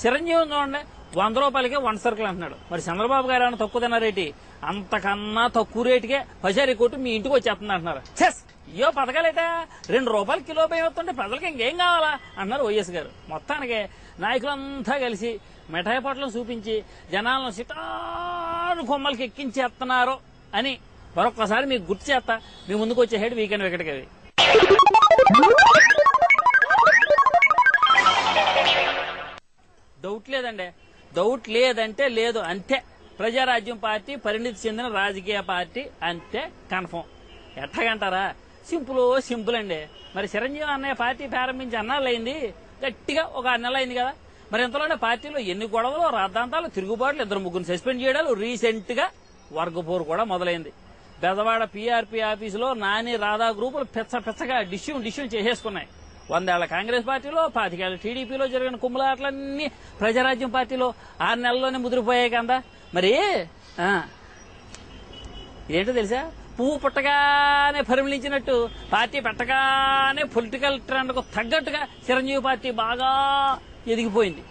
చిరంజీవి చూడండి 100 రూపాయలకే 1 సరుకులు అంటున్నాడు. మరి చంద్రబాబు గారు ఏమైనా తక్కువ తిన్నారేటి? అంతకన్నా తక్కువ రేటుకే పచారీ కొట్టు మీ ఇంటికి వచ్చేస్తుంది అంటున్నారు. చెస్ అయ్యో పథకాలేట 2 రూపాయలు కిలో బియ్యం వస్తుంటే ప్రజలకి ఇంకేం కావాలా అన్నారు వైఎస్ గారు. మొత్తానికి నాయకులంతా కలిసి మిఠాయి పొట్లను చూపించి జనాలను సిటాను కొమ్మలకి ఎక్కించేస్తున్నారు అని మరొక్కసారి మీకు గుర్తు చేస్తా మీ ముందుకు వచ్చేసాడు వీకెండ్ వెంకటకవి. డౌట్ లేదండి, డౌట్ లేదంటే లేదు అంతే. ప్రజారాజ్యం పార్టీ పరిణితి చెందిన రాజకీయ పార్టీ అంతే కన్ఫర్మ్. ఎట్టగంటారా? సింపుల్ అండి. మరి చిరంజీవి అన్నయ్య పార్టీ ప్రారంభించి అన్నాళ్ళయింది, గట్టిగా ఒక 6 నెలలు అయింది కదా. మరి ఇంతలోనే పార్టీలో ఎన్ని గొడవలు, రాద్ధాంతాలు, తిరుగుబాట్లు, 2-3 సస్పెండ్ చేయడాలు, రీసెంట్ గా వర్గపోరు కూడా మొదలైంది. బెదవాడ పీఆర్పీ ఆఫీసులో నాని రాధా గ్రూపులు పెచ్చగా డిష్యూం చేసేసుకున్నాయి. 100 ఏళ్ల కాంగ్రెస్ పార్టీలో, 25 ఏళ్ల టీడీపీలో జరిగిన కుమ్ములాట్లన్నీ ప్రజారాజ్యం పార్టీలో 6 నెలల్లోనే ముదిరిపోయాయి కదా. మరి ఇదేంటో తెలుసా? పువ్వు పుట్టగానే పరిమళించినట్టు పార్టీ పెట్టగానే పొలిటికల్ ట్రెండ్ కు తగ్గట్టుగా చిరంజీవి పార్టీ బాగా ఎదిగిపోయింది.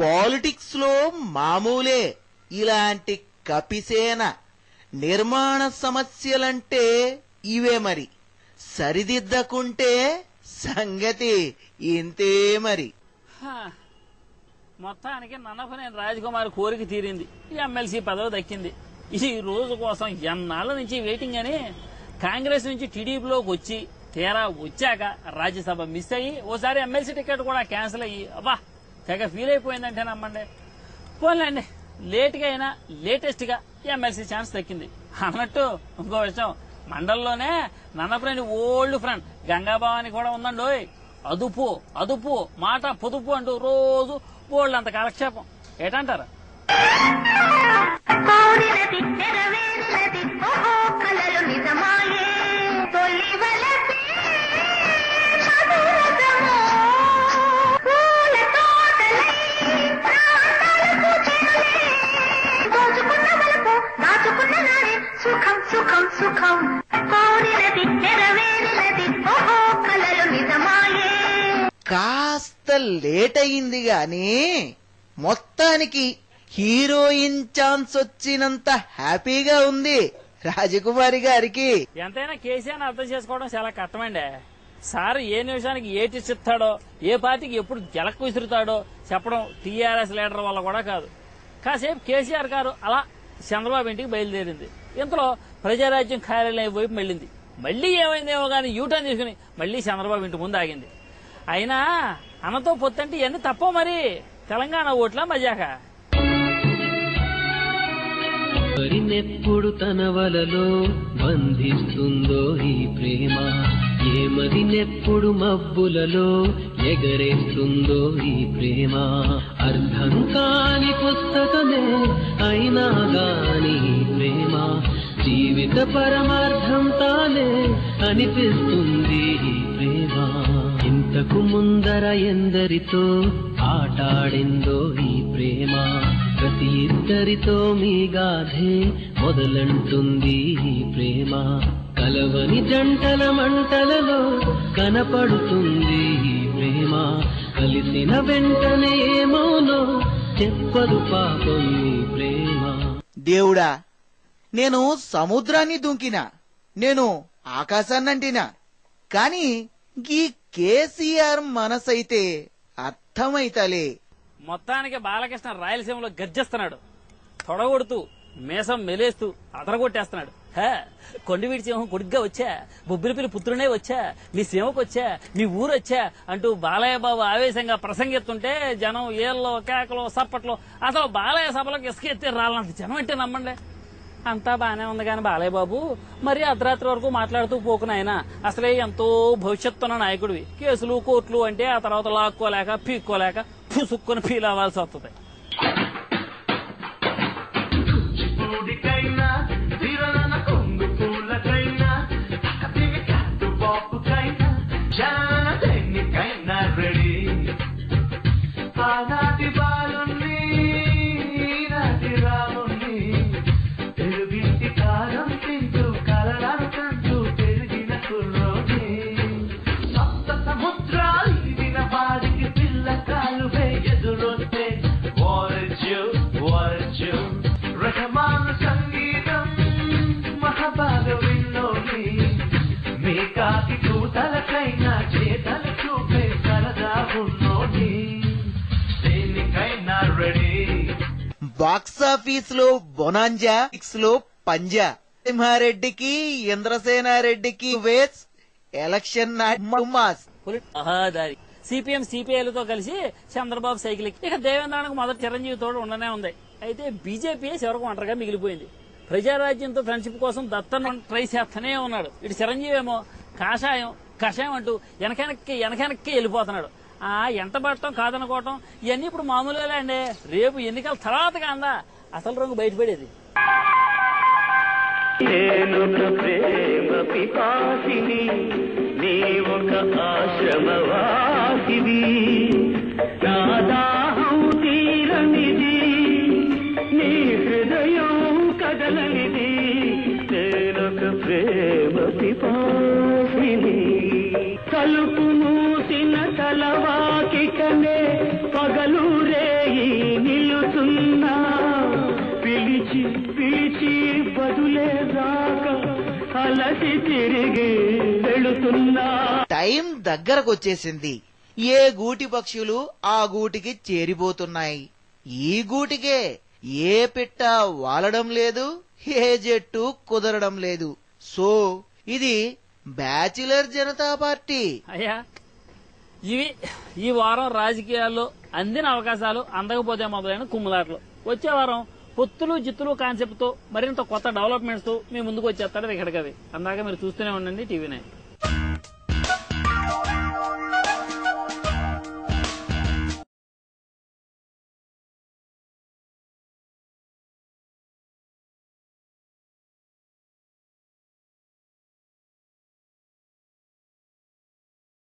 పాలిటిక్స్ లో మామూలే ఇలాంటి కపిసేన. నిర్మాణ సమస్యలంటే ఇవే మరి. సరిదిద్దకుంటే సంగతి ఇంతే మరి. మొత్తానికి నన్నపనేని రాజకుమారి కోరిక తీరింది, ఎమ్మెల్సీ పదవి దక్కింది. ఈ రోజు కోసం ఎన్నాళ్ళ నుంచి వెయిటింగ్ అని కాంగ్రెస్ నుంచి టీడీపీలోకి వచ్చి తీరా వచ్చాక రాజ్యసభ మిస్ అయ్యి ఓసారి ఎమ్మెల్సీ టికెట్ కూడా క్యాన్సిల్ అయ్యి అబ్బా తెగ ఫీల్ అయిపోయిందంటే నమ్మండి. పోన్లేండి, లేట్గా అయినా లేటెస్ట్ గా ఎమ్మెల్సీ ఛాన్స్ దక్కింది. అన్నట్టు ఇంకో విషయం, మండలంలోనే నన్నపనేని ఓల్డ్ ఫ్రెండ్ గంగాబావాని కూడా ఉందండి. అదుపు మాట పొదుపు అంటూ రోజు బోల్డ్ అంత కాలక్షేపం. ఏటంటారు? కాస్త లేట్ అయింది గాని మొత్తానికి హీరోయిన్ ఛాన్స్ వచ్చినంత హ్యాపీగా ఉంది రాజకుమారి గారికి. ఎంతైనా కేసీఆర్ అర్థం చేసుకోవడం చాలా కష్టమండి. సార్ ఏ నిమిషానికి ఏ టిస్ట్ ఇస్తాడో, ఏ పార్టీకి ఎప్పుడు జలక్కు విసురుతాడో చెప్పడం టీఆర్ఎస్ లీడర్ వల్ల కూడా కాదు. కాసేపు కేసీఆర్ గారు అలా చంద్రబాబు ఇంటికి బయలుదేరింది. ఇంతలో ప్రజారాజ్యం కార్యాలయం వైపు వెళ్ళింది. మళ్లీ ఏమైందేమో గానీ యూటర్న్ తీసుకుని మళ్లీ చంద్రబాబు ఇంటి ముందు ఆగింది. అయినా అన్నతో పొత్తంటే ఇవన్నీ తప్ప మరి. తెలంగాణ ఓట్ల మజాక. పరినెప్పుడు తన వలలో బంధిస్తుందో ఈ ప్రేమ, ఏమదినెప్పుడు మబ్బులలో ఎగరేస్తుందో ఈ ప్రేమ. అర్థం కాని పుస్తకమే అయినా గాని ప్రేమ, జీవిత పరమార్థం తానే అనిపిస్తుంది ఈ ప్రేమ. ఇంతకు ముందర ఎందరితో ఆటాడిందో ఈ ప్రేమ, ప్రతి ఇద్దరితో మీ గాథే మొదలంటుంది ఈ ప్రేమ. కలవని జంటల మంటలలో కనపడుతుంది ఈ ప్రేమ, కలిసిన వెంటనే ఏమోనో చెప్పదు పాపం ఈ ప్రేమ. దేవుడా, నేను సముద్రాన్ని దుంకినా, నేను ఆకాశాన్నంటినా, కాని ఈ కేసీఆర్ మనసైతే అర్థమైతలే. మొత్తానికి బాలకృష్ణ రాయలసీమలో గర్జిస్తున్నాడు. తొడగొడుతూ మీసం మెలేస్తూ అదరగొట్టేస్తున్నాడు. కొండవీడి సింహం కొడుగ్గా వచ్చా, బొబ్బిలిపిల్లి పుత్రునే వచ్చా, మీ సింహకు వచ్చా, మీ ఊరు వచ్చా అంటూ బాలయ్య బాబు ఆవేశంగా ప్రసంగిస్తుంటే జనం ఏళ్ళలో కేకలో సప్పట్లో అసలు బాలయ్య సభలకు ఇసుకెత్తి రాలంత జనం అంటే నమ్మండి. అంతా బానే ఉంది కానీ బాలయ్య బాబు మరి అర్ధరాత్రి వరకు మాట్లాడుతూ పోకున ఆయన అసలే ఎంతో భవిష్యత్తున్న నాయకుడివి. కేసులు కోర్టులు అంటే ఆ తర్వాత లాక్కోలేక పీక్కోలేక పుసుక్కుని ఫీల్ అవ్వాల్సి వస్తుంది. బాక్సాఫీస్ లో బొనాంజా, లో పంజా, సింహారెడ్డికి ఇంద్రసేనారెడ్డికి వేస్ ఎలక్షన్ మాస్ మహాదారి సిపిఎం సిపిఐలతో కలిసి చంద్రబాబు సైకిల్ ఇక దేవేంద్రానికి మొదటి చిరంజీవి తోడు ఉండనే ఉంది. అయితే బీజేపీ చివరకు ఒంటరిగా మిగిలిపోయింది. ప్రజారాజ్యంతో ఫ్రెండ్షిప్ కోసం దత్తను ట్రై చేస్తూనే ఉన్నాడు. ఇటు చిరంజీవి ఏమో కషాయం అంటూ వెనకెనక్కి వెళ్ళిపోతున్నాడు. ఎంత పడటం కాదనుకోవటం ఇవన్నీ ఇప్పుడు మామూలుగా అండి. రేపు ఎన్నికల తర్వాత కాందా అసలు రంగు బయటపడేది. కలుపు మూసిన తలవాకికనే పగలు రేయి నిలుతున్నా, పిలిచి పిలిచి బదులే రాక అలసి తిరిగి వెళుతున్నా. టైం దగ్గరకొచ్చేసింది. ఏ గూటి పక్షులు ఆ గూటికి చేరిపోతున్నాయి. ఈ గూటికే ఏ పిట్ట వాలడం లేదు, ఏ జట్టు కుదరడం లేదు. సో ఇది బ్యాచిలర్ జనతా పార్టీ. అయ్యా ఇవి ఈ వారం రాజకీయాల్లో అందిన అవకాశాలు అందకపోతే మొదలైన కుమ్ములాటలు. వచ్చే వారం పొత్తులు జిత్తులు కాన్సెప్ట్ తో మరింత కొత్త డెవలప్మెంట్స్ తో మీ ముందుకు వచ్చేస్తాడు వికటకవి. అందాక మీరు చూస్తూనే ఉండండి టీవీ9.